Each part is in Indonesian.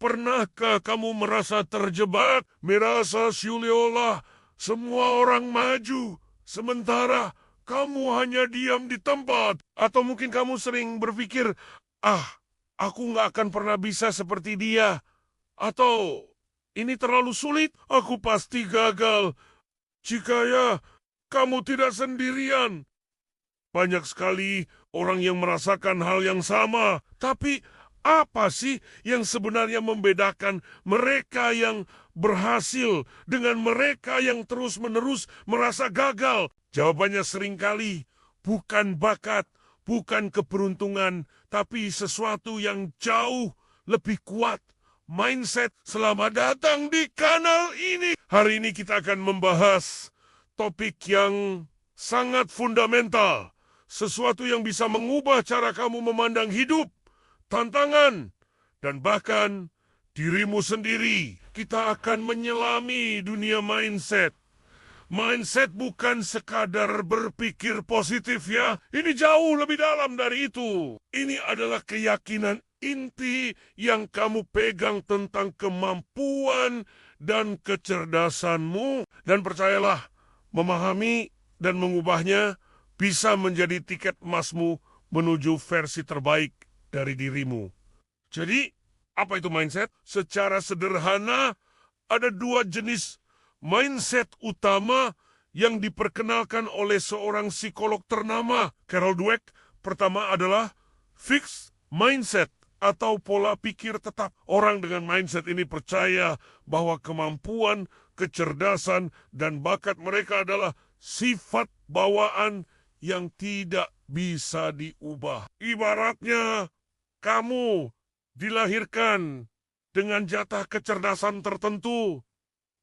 Pernahkah kamu merasa terjebak? Merasa seolah semua orang maju, sementara kamu hanya diam di tempat. Atau mungkin kamu sering berpikir, aku nggak akan pernah bisa seperti dia. Atau, ini terlalu sulit, aku pasti gagal. Jika ya, kamu tidak sendirian. Banyak sekali orang yang merasakan hal yang sama. Tapi apa sih yang sebenarnya membedakan mereka yang berhasil dengan mereka yang terus-menerus merasa gagal? Jawabannya seringkali bukan bakat, bukan keberuntungan, tapi sesuatu yang jauh lebih kuat. Mindset. Selamat datang di kanal ini. Hari ini kita akan membahas topik yang sangat fundamental. Sesuatu yang bisa mengubah cara kamu memandang hidup, tantangan, dan bahkan dirimu sendiri. Kita akan menyelami dunia mindset. Mindset bukan sekadar berpikir positif ya. Ini jauh lebih dalam dari itu. Ini adalah keyakinan inti yang kamu pegang tentang kemampuan dan kecerdasanmu. Dan percayalah, memahami dan mengubahnya bisa menjadi tiket emasmu menuju versi terbaik dari dirimu. Jadi, apa itu mindset? Secara sederhana, ada dua jenis mindset utama yang diperkenalkan oleh seorang psikolog ternama, Carol Dweck. Pertama adalah fixed mindset atau pola pikir tetap. Orang dengan mindset ini percaya bahwa kemampuan, kecerdasan, dan bakat mereka adalah sifat bawaan yang tidak bisa diubah. Ibaratnya, kamu dilahirkan dengan jatah kecerdasan tertentu,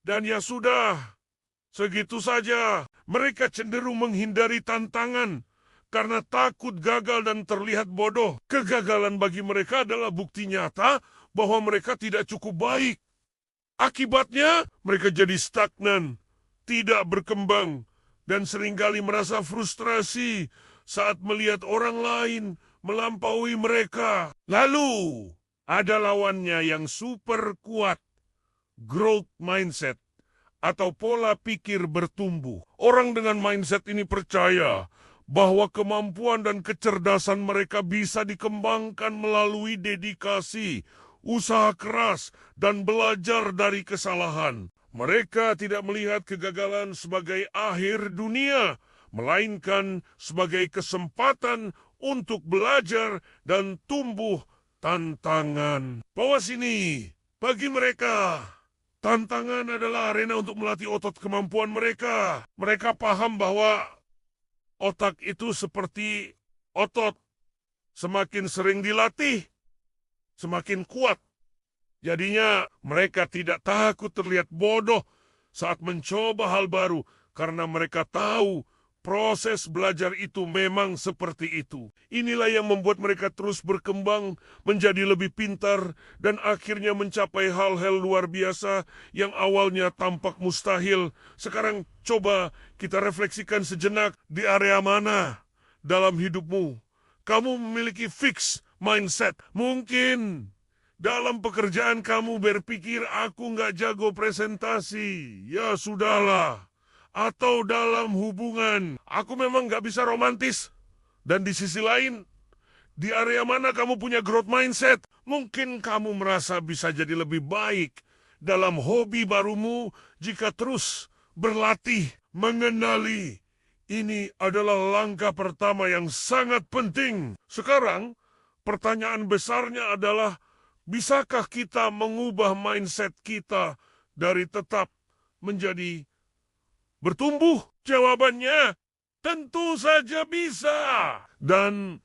dan ya sudah, segitu saja. Mereka cenderung menghindari tantangan karena takut gagal dan terlihat bodoh. Kegagalan bagi mereka adalah bukti nyata bahwa mereka tidak cukup baik. Akibatnya, mereka jadi stagnan, tidak berkembang, dan seringkali merasa frustrasi saat melihat orang lain melampaui mereka. Lalu, ada lawannya yang super kuat, growth mindset, atau pola pikir bertumbuh. Orang dengan mindset ini percaya bahwa kemampuan dan kecerdasan mereka bisa dikembangkan melalui dedikasi, usaha keras, dan belajar dari kesalahan. Mereka tidak melihat kegagalan sebagai akhir dunia, melainkan sebagai kesempatan untuk belajar dan tumbuh tantangan. Bawa sini, bagi mereka, tantangan adalah arena untuk melatih otot kemampuan mereka. Mereka paham bahwa otak itu seperti otot. Semakin sering dilatih, semakin kuat. Jadinya mereka tidak takut terlihat bodoh saat mencoba hal baru karena mereka tahu proses belajar itu memang seperti itu. Inilah yang membuat mereka terus berkembang menjadi lebih pintar dan akhirnya mencapai hal-hal luar biasa yang awalnya tampak mustahil. Sekarang coba kita refleksikan sejenak, di area mana dalam hidupmu kamu memiliki fixed mindset. Mungkin dalam pekerjaan kamu berpikir aku nggak jago presentasi, ya sudahlah. Atau dalam hubungan, aku memang nggak bisa romantis. Dan di sisi lain, di area mana kamu punya growth mindset, mungkin kamu merasa bisa jadi lebih baik dalam hobi barumu jika terus berlatih, mengenali. Ini adalah langkah pertama yang sangat penting. Sekarang, pertanyaan besarnya adalah, bisakah kita mengubah mindset kita dari tetap menjadi bertumbuh? Jawabannya, tentu saja bisa. Dan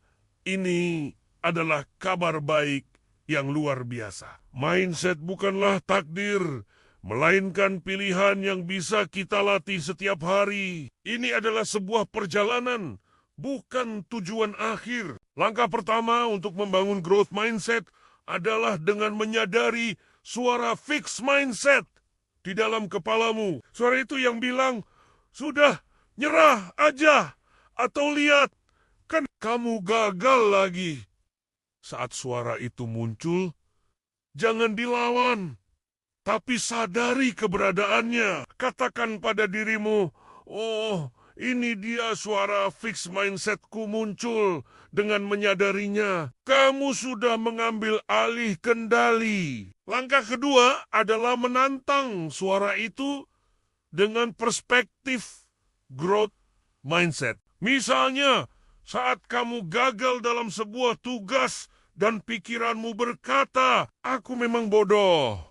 ini adalah kabar baik yang luar biasa. Mindset bukanlah takdir, melainkan pilihan yang bisa kita latih setiap hari. Ini adalah sebuah perjalanan, bukan tujuan akhir. Langkah pertama untuk membangun growth mindset adalah dengan menyadari suara fixed mindset di dalam kepalamu. Suara itu yang bilang, sudah, nyerah aja. Atau lihat, kan kamu gagal lagi. Saat suara itu muncul, Jangan dilawan, tapi sadari keberadaannya. Katakan pada dirimu, oh, ini dia suara fixed mindsetku muncul. Dengan menyadarinya, kamu sudah mengambil alih kendali. Langkah kedua adalah menantang suara itu dengan perspektif growth mindset. Misalnya, saat kamu gagal dalam sebuah tugas dan pikiranmu berkata, aku memang bodoh.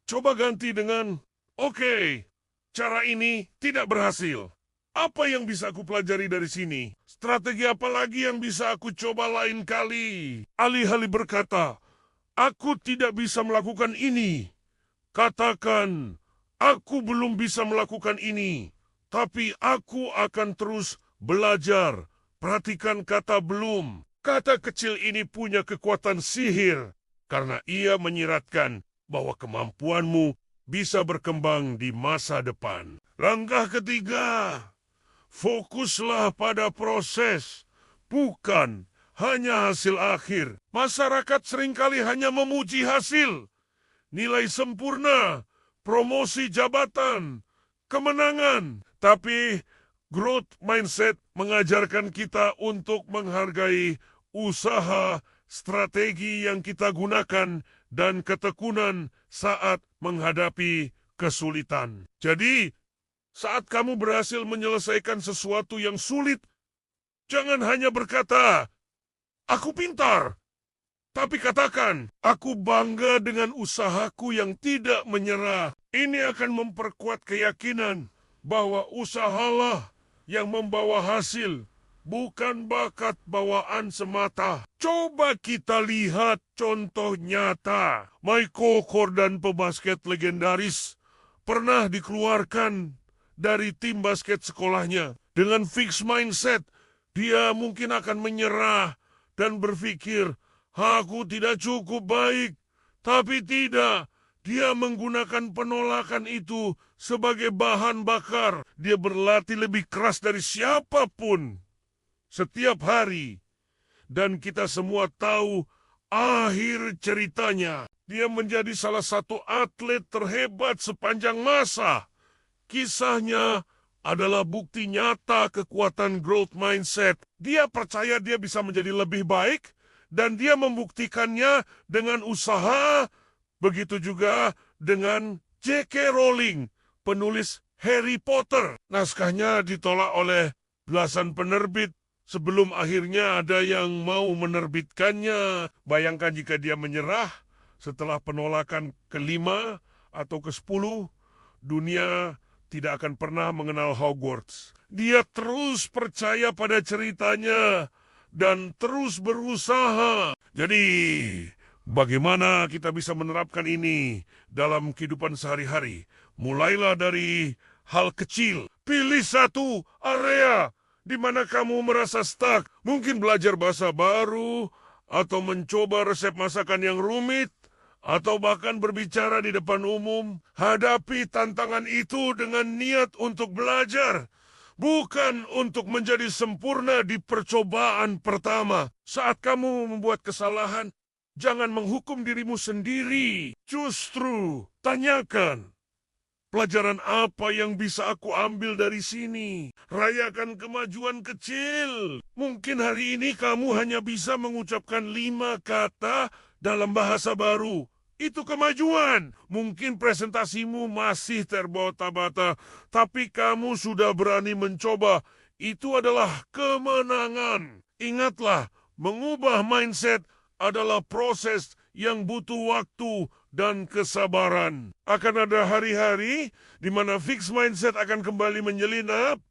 Coba ganti dengan, oke, cara ini tidak berhasil. Apa yang bisa aku pelajari dari sini? Strategi apa lagi yang bisa aku coba lain kali? Alih-alih berkata, aku tidak bisa melakukan ini. Katakan, aku belum bisa melakukan ini, tapi aku akan terus belajar. Perhatikan kata belum. Kata kecil ini punya kekuatan sihir, karena ia menyiratkan bahwa kemampuanmu bisa berkembang di masa depan. Langkah ketiga, fokuslah pada proses, bukan hanya hasil akhir. Masyarakat seringkali hanya memuji hasil, nilai sempurna, promosi jabatan, kemenangan. Tapi growth mindset mengajarkan kita untuk menghargai usaha, strategi yang kita gunakan, dan ketekunan saat menghadapi kesulitan. Jadi, saat kamu berhasil menyelesaikan sesuatu yang sulit, jangan hanya berkata, aku pintar. Tapi katakan, aku bangga dengan usahaku yang tidak menyerah. Ini akan memperkuat keyakinan bahwa usahalah yang membawa hasil, bukan bakat bawaan semata. Coba kita lihat contoh nyata. Michael Jordan, pebasket legendaris, pernah dikeluarkan dari tim basket sekolahnya. Dengan fixed mindset, dia mungkin akan menyerah dan berpikir, aku tidak cukup baik. Tapi tidak, dia menggunakan penolakan itu sebagai bahan bakar. Dia berlatih lebih keras dari siapapun setiap hari. Dan kita semua tahu akhir ceritanya. Dia menjadi salah satu atlet terhebat sepanjang masa. Kisahnya adalah bukti nyata kekuatan growth mindset. Dia percaya dia bisa menjadi lebih baik, dan dia membuktikannya dengan usaha. Begitu juga dengan J.K. Rowling, penulis Harry Potter. Naskahnya ditolak oleh belasan penerbit sebelum akhirnya ada yang mau menerbitkannya. Bayangkan jika dia menyerah setelah penolakan ke-5 atau ke-10, dunia tidak akan pernah mengenal Hogwarts. Dia terus percaya pada ceritanya dan terus berusaha. Jadi, bagaimana kita bisa menerapkan ini dalam kehidupan sehari-hari? Mulailah dari hal kecil. Pilih satu area di mana kamu merasa stuck. Mungkin belajar bahasa baru, atau mencoba resep masakan yang rumit, atau bahkan berbicara di depan umum. Hadapi tantangan itu dengan niat untuk belajar, bukan untuk menjadi sempurna di percobaan pertama. Saat kamu membuat kesalahan, jangan menghukum dirimu sendiri. Justru tanyakan, pelajaran apa yang bisa aku ambil dari sini? Rayakan kemajuan kecil. Mungkin hari ini kamu hanya bisa mengucapkan 5 kata dalam bahasa baru. Itu kemajuan. Mungkin presentasimu masih terbata-bata, tapi kamu sudah berani mencoba. Itu adalah kemenangan. Ingatlah, mengubah mindset adalah proses yang butuh waktu dan kesabaran. Akan ada hari-hari di mana fixed mindset akan kembali menyelinap.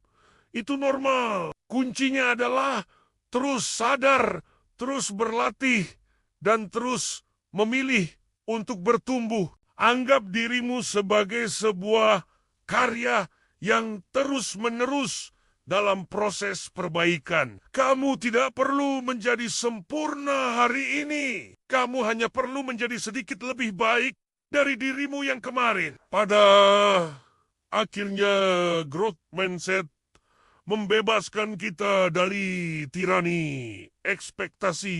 Itu normal. Kuncinya adalah terus sadar, terus berlatih, dan terus memilih untuk bertumbuh. Anggap dirimu sebagai sebuah karya yang terus-menerus dalam proses perbaikan. Kamu tidak perlu menjadi sempurna hari ini. Kamu hanya perlu menjadi sedikit lebih baik dari dirimu yang kemarin. Pada akhirnya, growth mindset membebaskan kita dari tirani ekspektasi.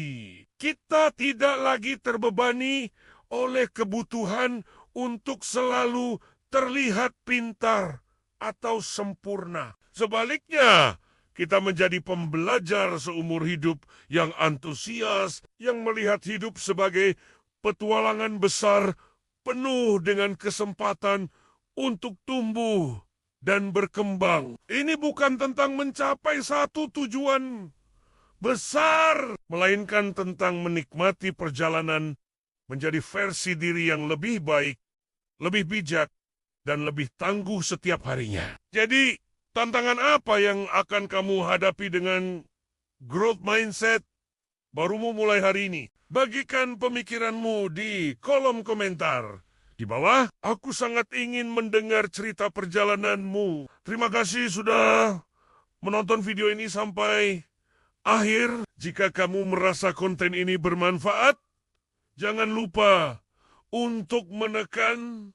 Kita tidak lagi terbebani oleh kebutuhan untuk selalu terlihat pintar atau sempurna. Sebaliknya, kita menjadi pembelajar seumur hidup yang antusias, yang melihat hidup sebagai petualangan besar penuh dengan kesempatan untuk tumbuh dan berkembang. Ini bukan tentang mencapai satu tujuan besar, melainkan tentang menikmati perjalanan menjadi versi diri yang lebih baik, lebih bijak, dan lebih tangguh setiap harinya. Jadi, tantangan apa yang akan kamu hadapi dengan growth mindset barumu mulai hari ini? Bagikan pemikiranmu di kolom komentar. Di bawah, aku sangat ingin mendengar cerita perjalananmu. Terima kasih sudah menonton video ini sampai akhir. Jika kamu merasa konten ini bermanfaat, jangan lupa untuk menekan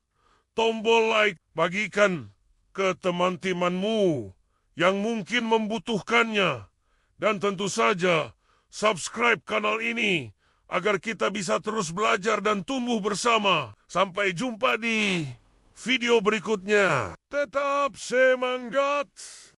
tombol like. Bagikan ke teman-temanmu yang mungkin membutuhkannya. Dan tentu saja, subscribe kanal ini agar kita bisa terus belajar dan tumbuh bersama. Sampai jumpa di video berikutnya. Tetap semangat!